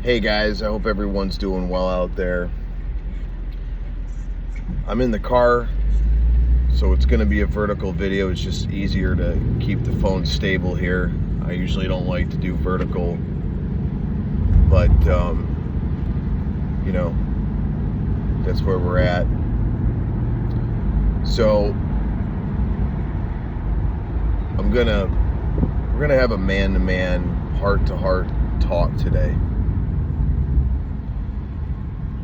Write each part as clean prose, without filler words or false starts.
Hey guys, I hope everyone's doing well out there. I'm in the car, so it's going to be a vertical video. It's just easier to keep the phone stable here. I usually don't like to do vertical, but that's where we're at. So we're gonna have a man-to-man, heart-to-heart talk today.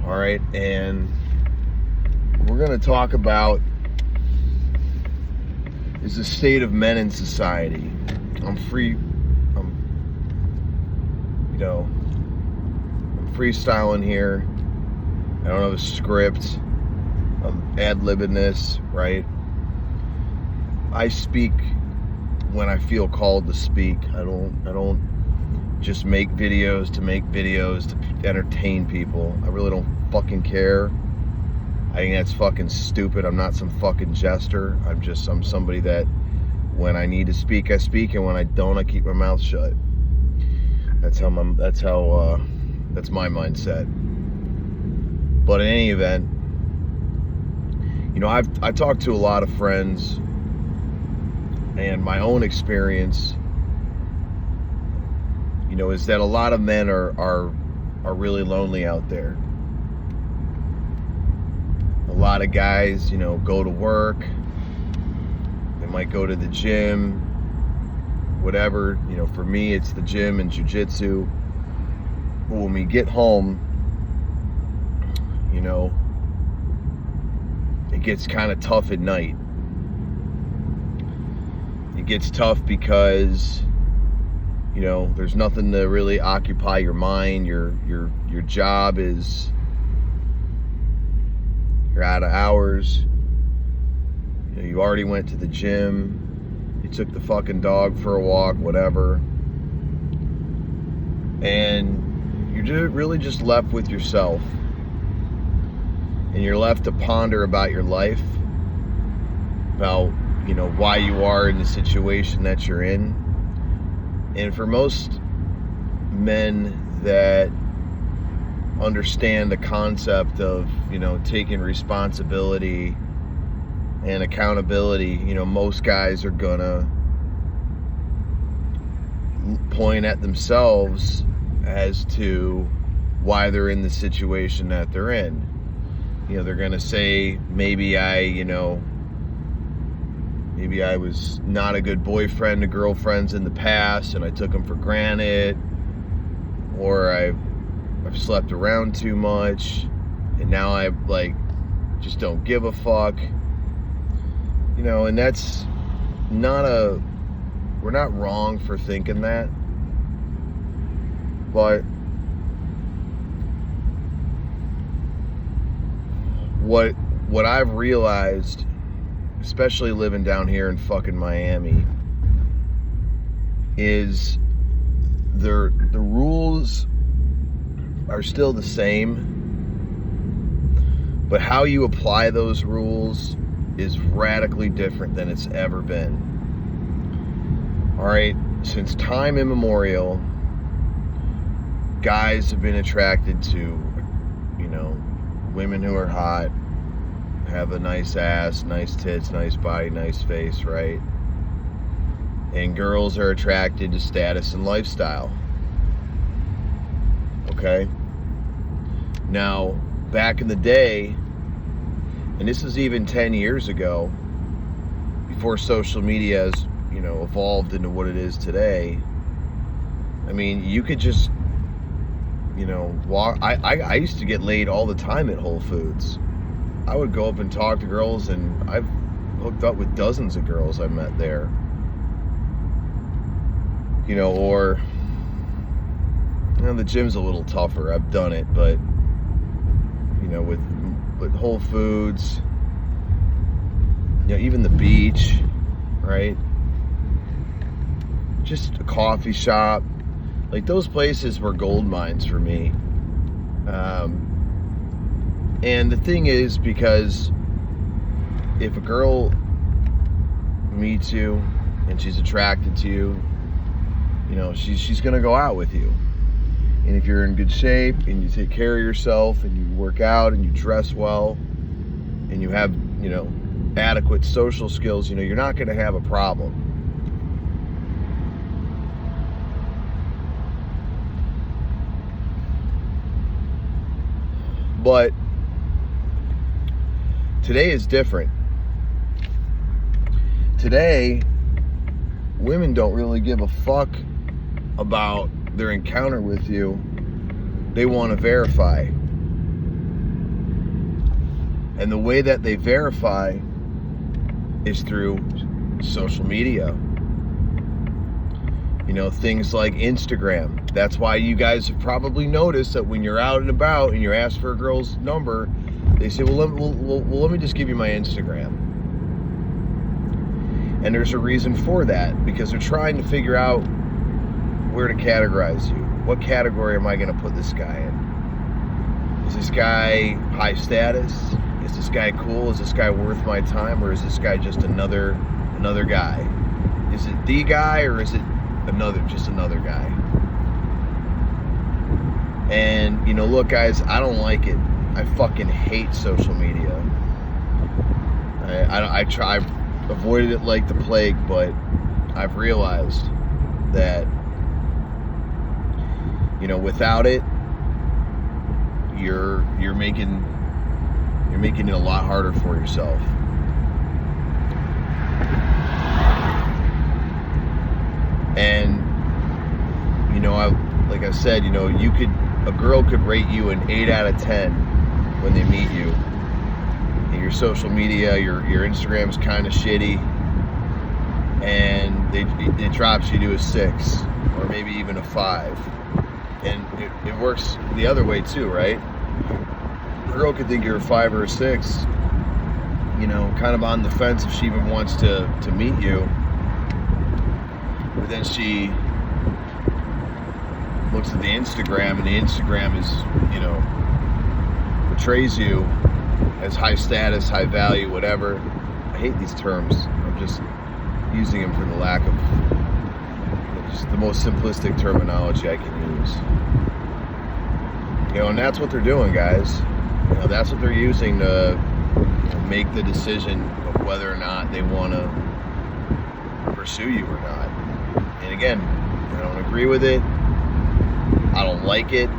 All right, and we're going to talk about is the state of men in society. I'm freestyling here. I don't have a script. I'm ad-libbing this, right? I speak when I feel called to speak. I don't just make videos to entertain people. I really don't fucking care. I think that's fucking stupid. I'm not some fucking jester. I'm somebody that when I need to speak, I speak, and when I don't, I keep my mouth shut. That's my mindset. But in any event, I've talked to a lot of friends, and my own experience, is that a lot of men are really lonely out there. A lot of guys, go to work. They might go to the gym, whatever. For me, it's the gym and jiu-jitsu. But when we get home, it gets kind of tough at night. It gets tough because there's nothing to really occupy your mind. Your job is, you're out of hours. You already went to the gym. You took the fucking dog for a walk, whatever. And you're really just left with yourself. And you're left to ponder about your life, about, why you are in the situation that you're in. And for most men that understand the concept of, taking responsibility and accountability, most guys are gonna point at themselves as to why they're in the situation that they're in. They're gonna say, maybe I was not a good boyfriend to girlfriends in the past and I took them for granted, or I've slept around too much and now I just don't give a fuck. And that's we're not wrong for thinking that, but what I've realized, especially living down here in fucking Miami, is the rules are still the same, but how you apply those rules is radically different than it's ever been. All right, since time immemorial, guys have been attracted to, women who are hot, have a nice ass, nice tits, nice body, nice face, right? And girls are attracted to status and lifestyle. Okay? Now, back in the day, and this is even 10 years ago, before social media has, evolved into what it is today, I mean, you could just, walk. I used to get laid all the time at Whole Foods. I would go up and talk to girls, and I've hooked up with dozens of girls I met there. Or the gym's a little tougher. I've done it, but with Whole Foods, even the beach, right? Just a coffee shop. Those places were gold mines for me. And the thing is, because if a girl meets you and she's attracted to you, she's gonna go out with you. And if you're in good shape and you take care of yourself and you work out and you dress well and you have, adequate social skills, you're not going to have a problem. But today is different. Today, women don't really give a fuck about their encounter with you. They want to verify. And the way that they verify is through social media. Things like Instagram. That's why you guys have probably noticed that when you're out and about and you're asked for a girl's number, they say, well, let me just give you my Instagram. And there's a reason for that, because they're trying to figure out where to categorize you. What category am I going to put this guy in? Is this guy high status? Is this guy cool? Is this guy worth my time? Or is this guy just another guy? Is it the guy, or is it just another guy? And, look, guys, I don't like it. I fucking hate social media. I avoided it like the plague, but I've realized that, without it, you're making it a lot harder for yourself. And like I said, a girl could rate you an 8 out of 10 when they meet you. And your social media, your Instagram's kind of shitty, and it drops you to a 6 or maybe even a 5. And it works the other way too, right? A girl could think you're a 5 or a 6, kind of on the fence if she even wants to meet you. But then she looks at the Instagram, and the Instagram is, portrays you as high status, high value, whatever. I hate these terms. I'm just using them for the lack of, just the most simplistic terminology I can use. And that's what they're doing, guys. That's what they're using to make the decision of whether or not they want to pursue you or not. And again, I don't agree with it. I don't like it.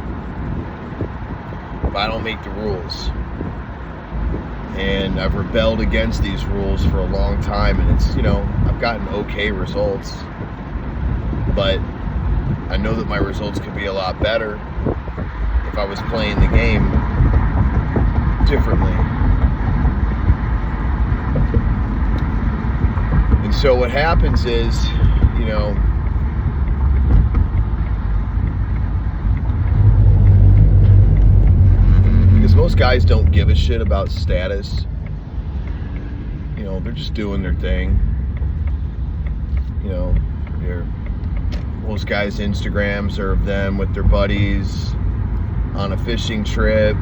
But I don't make the rules. And I've rebelled against these rules for a long time, and it's, I've gotten okay results. But I know that my results could be a lot better if I was playing the game differently. And so what happens is, because most guys don't give a shit about status. They're just doing their thing. Most guys' Instagrams are of them with their buddies on a fishing trip,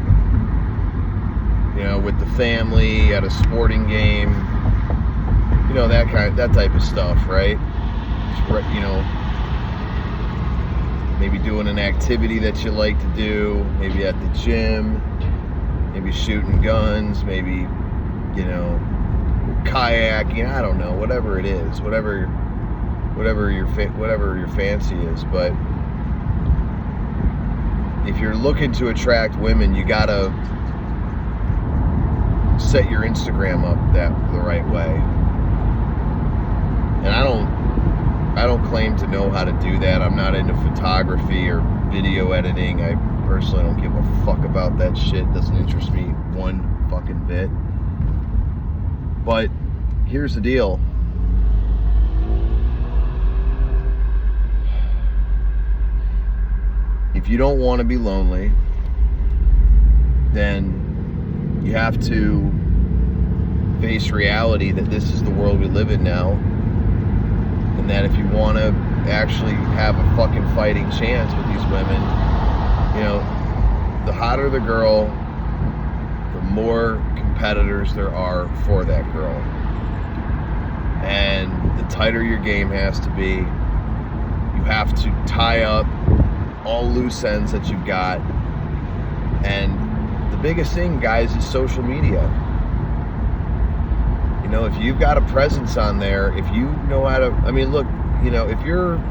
with the family at a sporting game, that type of stuff, right? Maybe doing an activity that you like to do, maybe at the gym, maybe shooting guns, maybe, kayaking, I don't know, whatever it is, whatever your fancy is. But if you're looking to attract women, you gotta set your Instagram up the right way. And I don't claim to know how to do that. I'm not into photography or video editing. I personally don't give a fuck about that shit. It doesn't interest me one fucking bit. But here's the deal. If you don't want to be lonely, then you have to face reality that this is the world we live in now, and that if you want to actually have a fucking fighting chance with these women, the hotter the girl, the more competitors there are for that girl. And the tighter your game has to be. You have to tie up all loose ends that you've got. And the biggest thing, guys, is social media. You know, if you've got a presence on there, if you know how to, I mean, look, you know, if you're,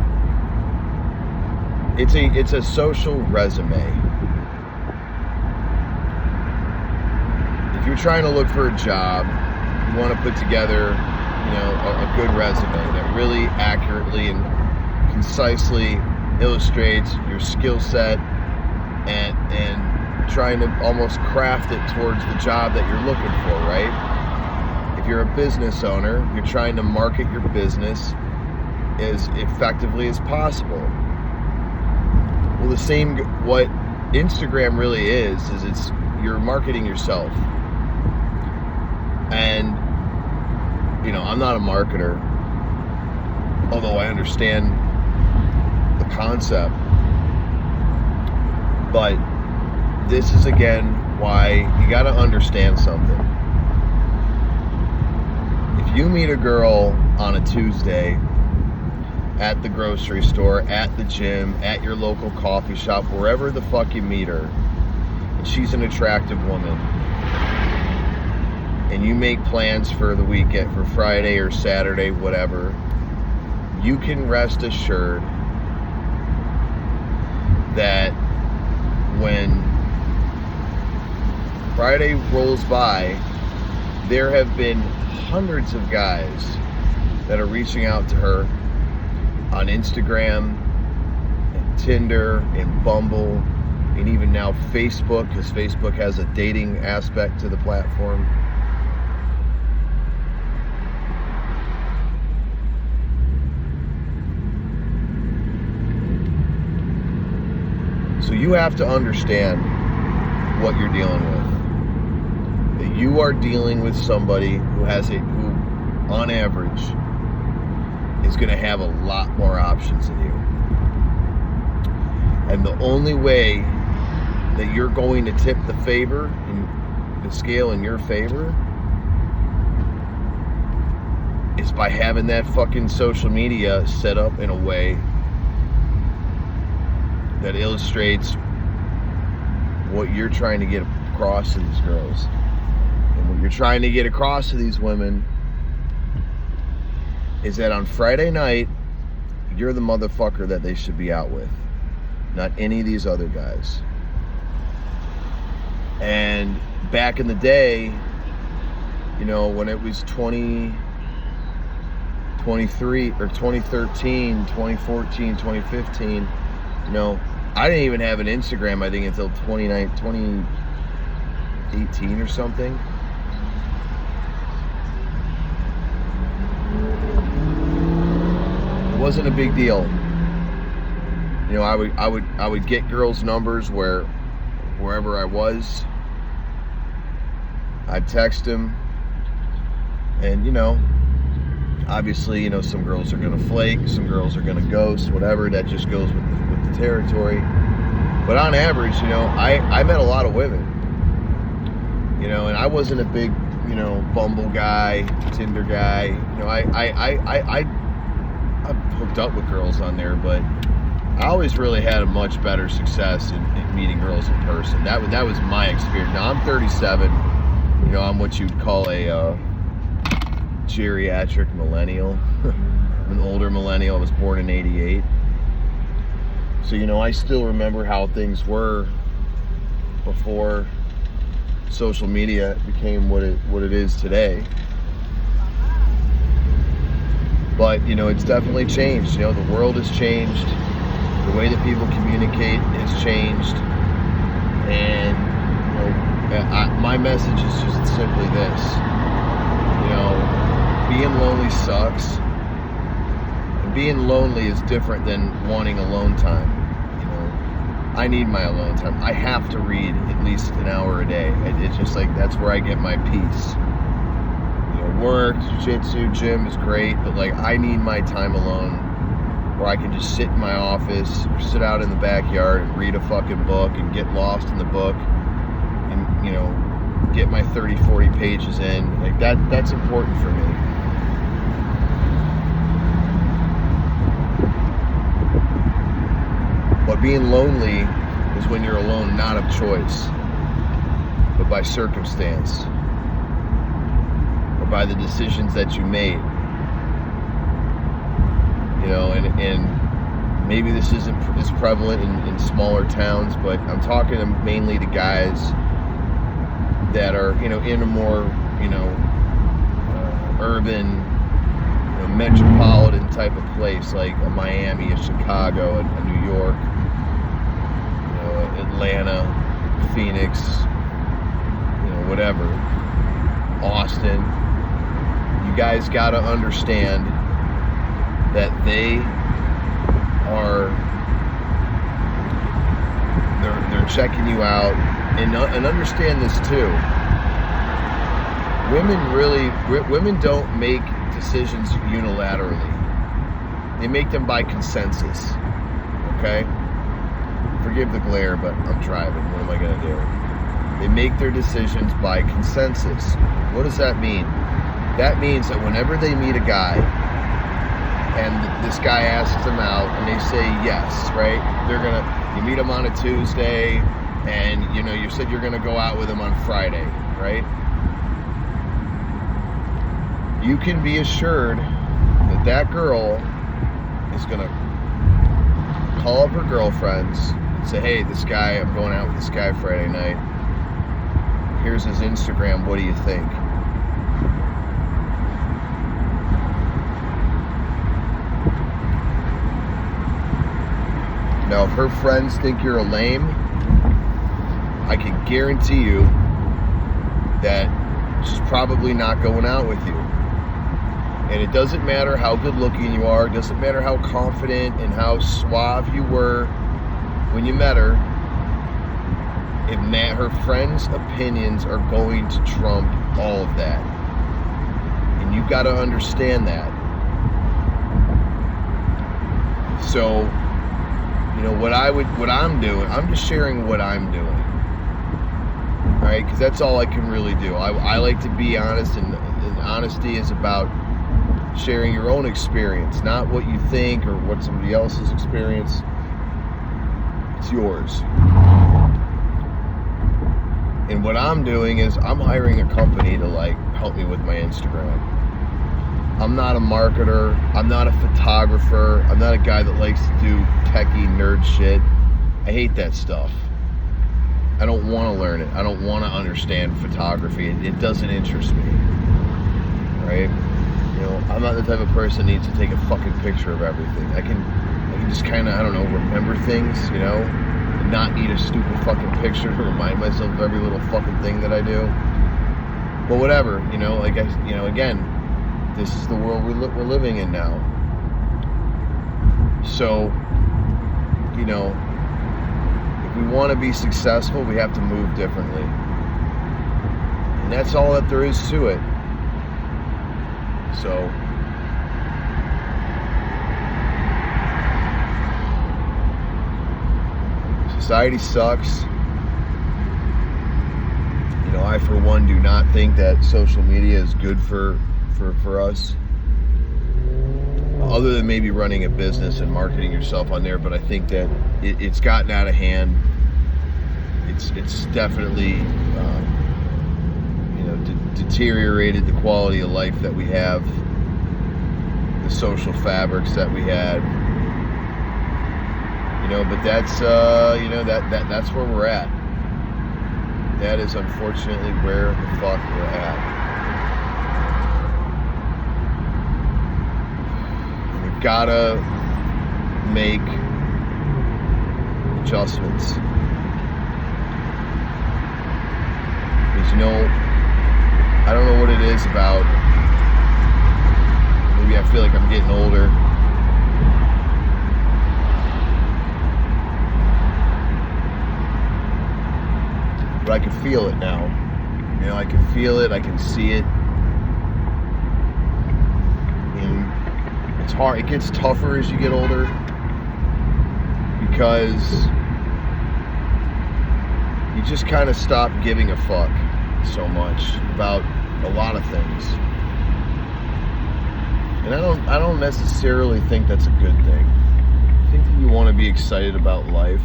it's a social resume. If you're trying to look for a job, you want to put together, you know, a good resume that really accurately and concisely illustrates your skill set and trying to almost craft it towards the job that you're looking for, right? If you're a business owner, you're trying to market your business as effectively as possible. Well, what Instagram really is it's you're marketing yourself. And, you know, I'm not a marketer, although I understand the concept. But this is, again, why you got to understand something. If you meet a girl on a Tuesday at the grocery store, at the gym, at your local coffee shop, wherever the fuck you meet her, and she's an attractive woman, and you make plans for the weekend, for Friday or Saturday, whatever, you can rest assured that when Friday rolls by, there have been hundreds of guys that are reaching out to her on Instagram and Tinder and Bumble and even now Facebook, because Facebook has a dating aspect to the platform. So you have to understand what you're dealing with. That you are dealing with somebody who on average is going to have a lot more options than you. And the only way that you're going to tip the favor, in the scale in your favor, is by having that fucking social media set up in a way that illustrates what you're trying to get across to these girls. And what you're trying to get across to these women is that on Friday night, you're the motherfucker that they should be out with, not any of these other guys. And back in the day, you know, when it was 2023 or 2013, 2014, 2015, you know, I didn't even have an Instagram, I think, until 2018 or something. It wasn't a big deal. You know, I would get girls' numbers wherever I was. I'd text them, and you know, obviously, you know, some girls are gonna flake, some girls are gonna ghost, whatever. That just goes with the territory. But on average, you know, I met a lot of women. You know, and I wasn't a big, you know, Bumble guy, Tinder guy. You know, I've hooked up with girls on there, but I always really had a much better success in meeting girls in person. That was my experience. Now I'm 37. You know, I'm what you'd call a geriatric millennial. I'm an older millennial. I was born in '88. So, you know, I still remember how things were before social media became what it is today. But, you know, it's definitely changed. You know, the world has changed. The way that people communicate has changed. And, you know, my message is just simply this. You know, being lonely sucks. And being lonely is different than wanting alone time. You know, I need my alone time. I have to read at least an hour a day. It's just like, that's where I get my peace. You know, work, jiu-jitsu, gym is great, but like, I need my time alone where I can just sit in my office or sit out in the backyard and read a fucking book and get lost in the book and, you know, get my 30, 40 pages in. Like, that's important for me. But being lonely is when you're alone, not of choice, but by circumstance, or by the decisions that you made. You know, and maybe this isn't as prevalent in smaller towns, but I'm talking mainly to guys that are, you know, in a more, you know, urban, you know, metropolitan type of place, like a Miami, a Chicago, a New York, you know, Atlanta, Phoenix, you know, whatever, Austin. You guys got to understand that they're checking you out, and understand this too. Women don't make decisions unilaterally. They make them by consensus. Okay? Forgive the glare, but I'm driving. What am I gonna do? They make their decisions by consensus. What does that mean? That means that whenever they meet a guy and this guy asks them out and they say yes, right? You meet them on a Tuesday, and you know, you said you're gonna go out with them on Friday, right? You can be assured that that girl is gonna call up her girlfriends and say, hey, this guy, I'm going out with this guy Friday night. Here's his Instagram, what do you think? Now, if her friends think you're a lame, I can guarantee you that she's probably not going out with you. And it doesn't matter how good looking you are, it doesn't matter how confident and how suave you were when you met her, her friends' opinions are going to trump all of that. And you've got to understand that. So, you know, what I'm doing, I'm just sharing what I'm doing. All right, because that's all I can really do. I like to be honest, and honesty is about sharing your own experience, not what you think or what somebody else's experience. It's yours. And what I'm doing is I'm hiring a company to like help me with my Instagram. I'm not a marketer. I'm not a photographer. I'm not a guy that likes to do techie nerd shit. I hate that stuff. I don't want to learn it. I don't want to understand photography. It doesn't interest me. Right? You know, I'm not the type of person that needs to take a fucking picture of everything. I can just kind of, I don't know, remember things, you know, and not need a stupid fucking picture to remind myself of every little fucking thing that I do. But whatever, you know, like you know, again, this is the world we're living in now. So, you know, if we want to be successful, we have to move differently. And that's all that there is to it. So, society sucks. You know, I for one do not think that social media is good for us, other than maybe running a business and marketing yourself on there. But I think that it's gotten out of hand. It's definitely you know, deteriorated the quality of life that we have, the social fabrics that we had. You know, but that's you know, that's where we're at. That is unfortunately where the fuck we're at. We've gotta make adjustments. Because, you know, I don't know what it is about, maybe I feel like I'm getting older. But I can feel it now. You know, I can feel it, I can see it. And it's hard, it gets tougher as you get older, because you just kind of stop giving a fuck so much about a lot of things. And I don't necessarily think that's a good thing. I think that you want to be excited about life.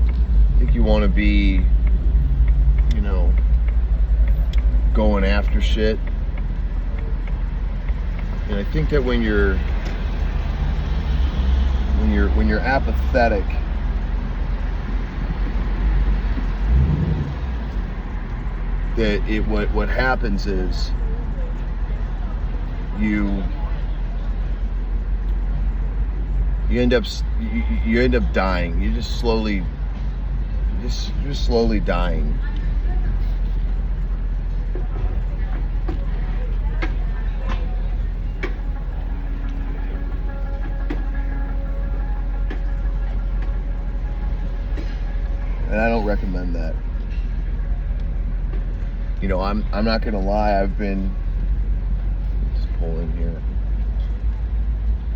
I think you want to be, you know, going after shit. And I think that when you're apathetic, that what happens is you end up dying. You're just slowly dying. And I don't recommend that. You know, I'm not gonna lie, I've been just pull in here.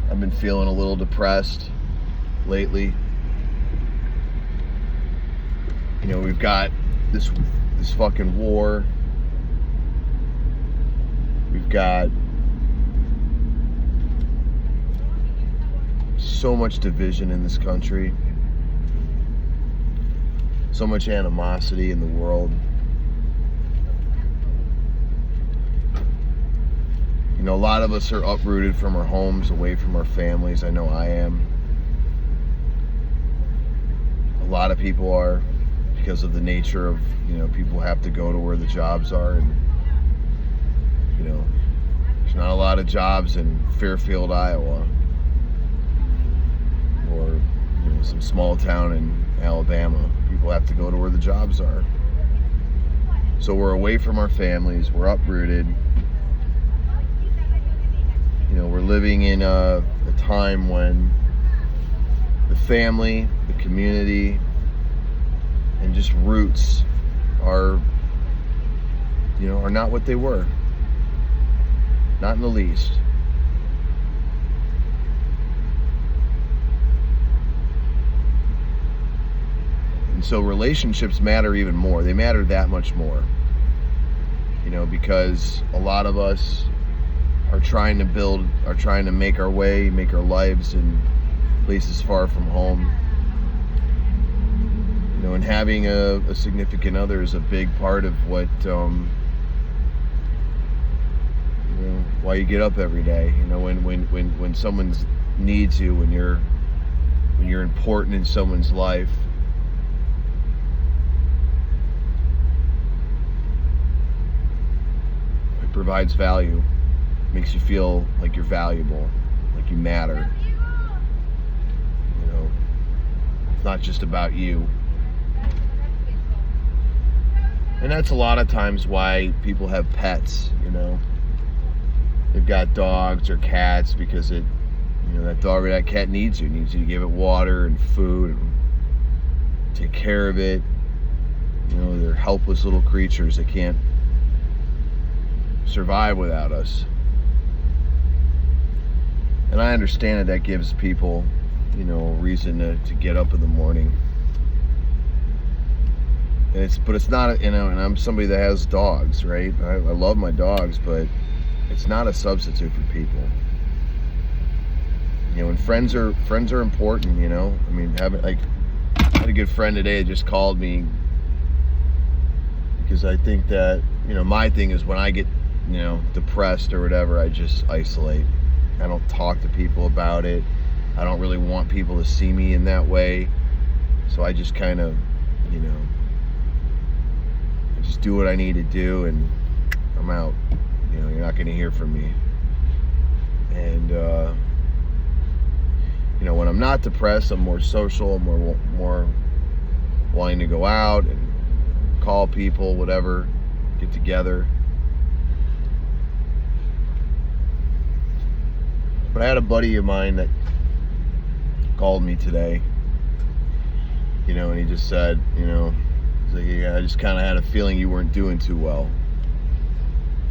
I've been feeling a little depressed lately. You know, we've got this fucking war. We've got so much division in this country. So much animosity in the world. You know, a lot of us are uprooted from our homes, away from our families. I know I am. A lot of people are, because of the nature of, you know, people have to go to where the jobs are, and, you know, there's not a lot of jobs in Fairfield, Iowa, or, you know, some small town in Alabama. People have to go to where the jobs are. So we're away from our families, we're uprooted. You know, we're living in a time when the family, the community, and just roots are, you know, are not what they were. Not in the least. And so relationships matter even more. They matter that much more. You know, because a lot of us are trying to make our way, make our lives in places far from home. You know, and having a significant other is a big part of what, you know, why you get up every day. You know, when someone needs you, when you're important in someone's life. It provides value. Makes you feel like you're valuable, like you matter. You know, it's not just about you. And that's a lot of times why people have pets, you know. They've got dogs or cats because you know, that dog or that cat needs you to give it water and food and take care of it. You know, they're helpless little creatures that can't survive without us. And I understand that gives people, you know, a reason to get up in the morning. And but it's not, you know, and I'm somebody that has dogs, right? I love my dogs, but it's not a substitute for people. You know, and friends are important, you know. I mean, I had a good friend today that just called me because I think that, you know, my thing is when I get, you know, depressed or whatever, I just isolate. I don't talk to people about it. I don't really want people to see me in that way. So I just kind of, you know, I just do what I need to do and I'm out. You know, you're not going to hear from me. And, you know, when I'm not depressed, I'm more social, I'm more wanting to go out and call people, whatever, get together. But I had a buddy of mine that called me today, you know, and he just said, you know, he's like, yeah, I just kind of had a feeling you weren't doing too well,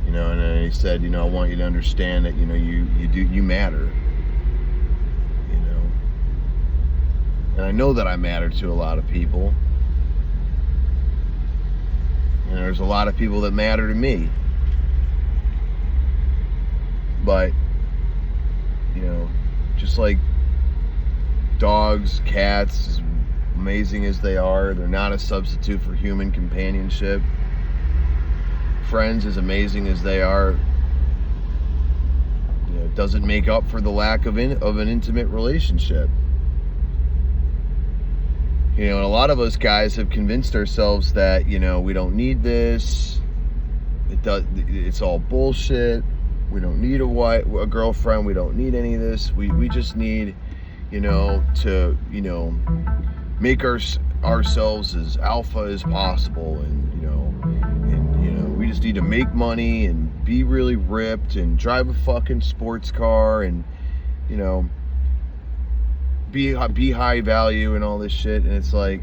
you know, and then he said, you know, I want you to understand that, you know, you matter, you know, and I know that I matter to a lot of people, and there's a lot of people that matter to me, but, you know, just like dogs, cats, as amazing as they are, they're not a substitute for human companionship. Friends, as amazing as they are, it doesn't make up for the lack of an intimate relationship. And a lot of us guys have convinced ourselves that, we don't need this. It's all bullshit. We don't need a girlfriend. We don't need any of this. We just need, to, make ourselves as alpha as possible, and we just need to make money and be really ripped and drive a fucking sports car and be high value and all this shit. And it's like,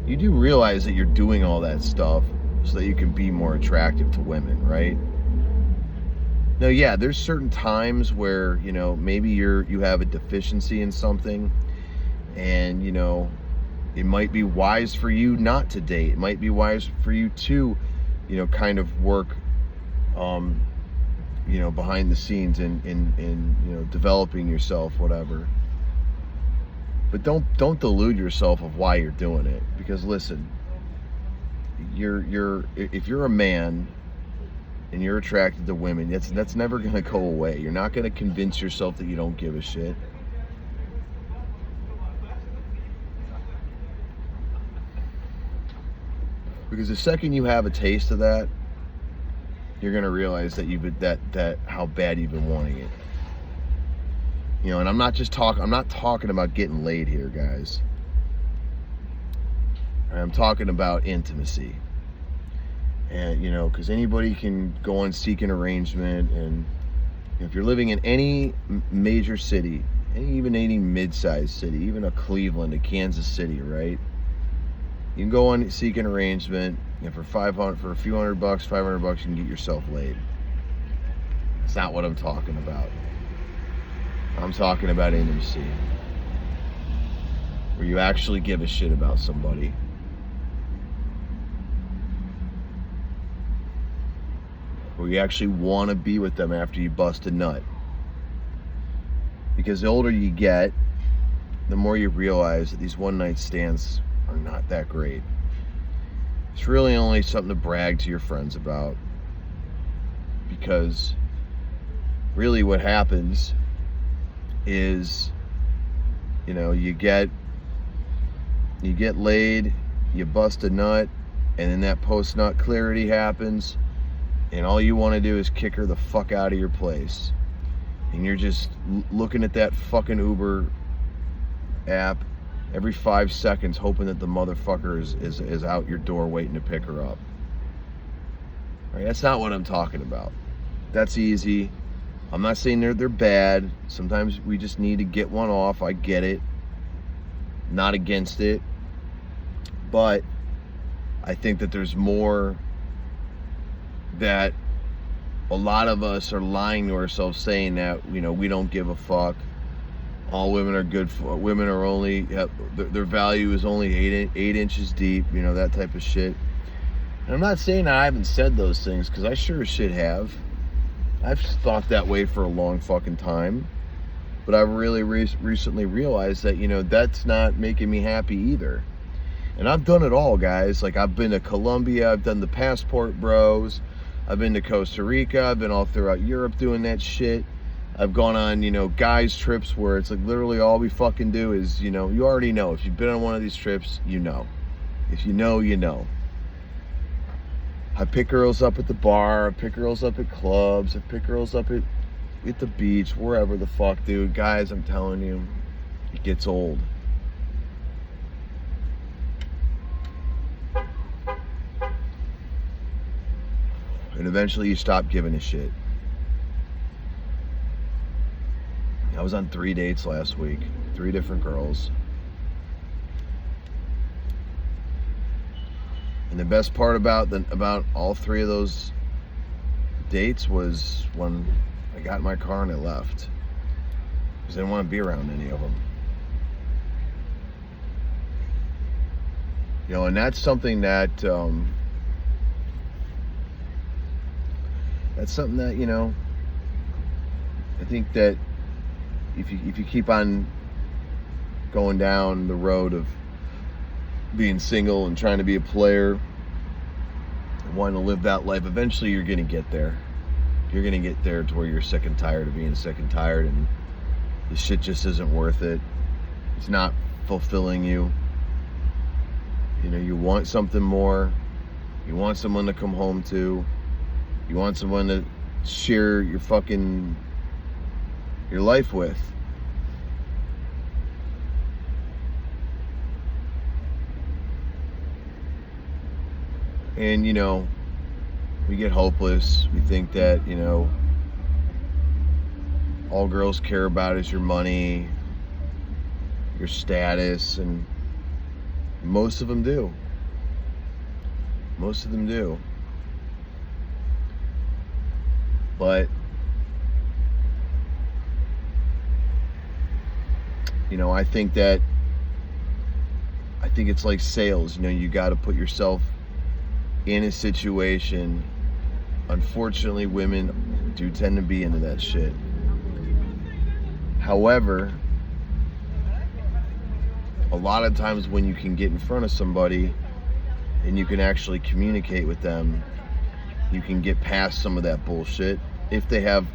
you do realize that you're doing all that stuff so that you can be more attractive to women, right? Now, yeah, there's certain times where maybe you have a deficiency in something, and it might be wise for you not to date. It might be wise for you to kind of work behind the scenes in developing yourself, whatever. But don't delude yourself of why you're doing it, because listen, if you're a man and you're attracted to women, that's never going to go away. You're not going to convince yourself that you don't give a shit. Because the second you have a taste of that, you're going to realize that how bad you've been wanting it. And I'm not talking about getting laid here, guys. I'm talking about intimacy. And, because anybody can go on Seek an Arrangement, and if you're living in any major city, even any mid-sized city, even a Cleveland, a Kansas City, right? You can go on Seek an Arrangement, and for a few $500, $500, you can get yourself laid. It's not what I'm talking about. I'm talking about intimacy, where you actually give a shit about somebody. Where you actually want to be with them after you bust a nut. Because the older you get, the more you realize that these one-night stands are not that great. It's really only something to brag to your friends about. Because really what happens is, you get laid, you bust a nut, and then that post-nut clarity happens, and all you want to do is kick her the fuck out of your place. And you're just looking at that fucking Uber app every 5 seconds, hoping that the motherfucker is out your door waiting to pick her up. Right? That's not what I'm talking about. That's easy. I'm not saying they're bad. Sometimes we just need to get one off. I get it. Not against it. But I think that there's more that a lot of us are lying to ourselves, saying that, we don't give a fuck. All women are good for, women are only, their value is only 8 inches deep, that type of shit. And I'm not saying I haven't said those things, because I sure as shit have. I've thought that way for a long fucking time, but I've really recently realized that, that's not making me happy either. And I've done it all, guys. Like, I've been to Colombia, I've done the Passport Bros, I've been to Costa Rica, I've been all throughout Europe doing that shit. I've gone on, guys trips where it's like literally all we fucking do is, you already know. If you've been on one of these trips, you know. If you know, you know. I pick girls up at the bar, I pick girls up at clubs, I pick girls up at the beach, wherever the fuck, dude. Guys, I'm telling you, it gets old. And eventually you stop giving a shit. I was on 3 dates last week, 3 different girls. And the best part about all 3 of those dates was when I got in my car and I left, because I didn't want to be around any of them. And that's something that I think that if you keep on going down the road of being single and trying to be a player and wanting to live that life, eventually you're going to get there. You're going to get there to where you're sick and tired of being sick and tired, and the shit just isn't worth it. It's not fulfilling you. You know, you want something more. You want someone to come home to. You want someone to share your life with. And, you know, we get hopeless. We think that, you know, all girls care about is your money, your status, and most of them do. Most of them do. But, you know, I think it's like sales. You know, you got to put yourself in a situation. Unfortunately, women do tend to be into that shit. However, a lot of times when you can get in front of somebody and you can actually communicate with them, you can get past some of that bullshit if they have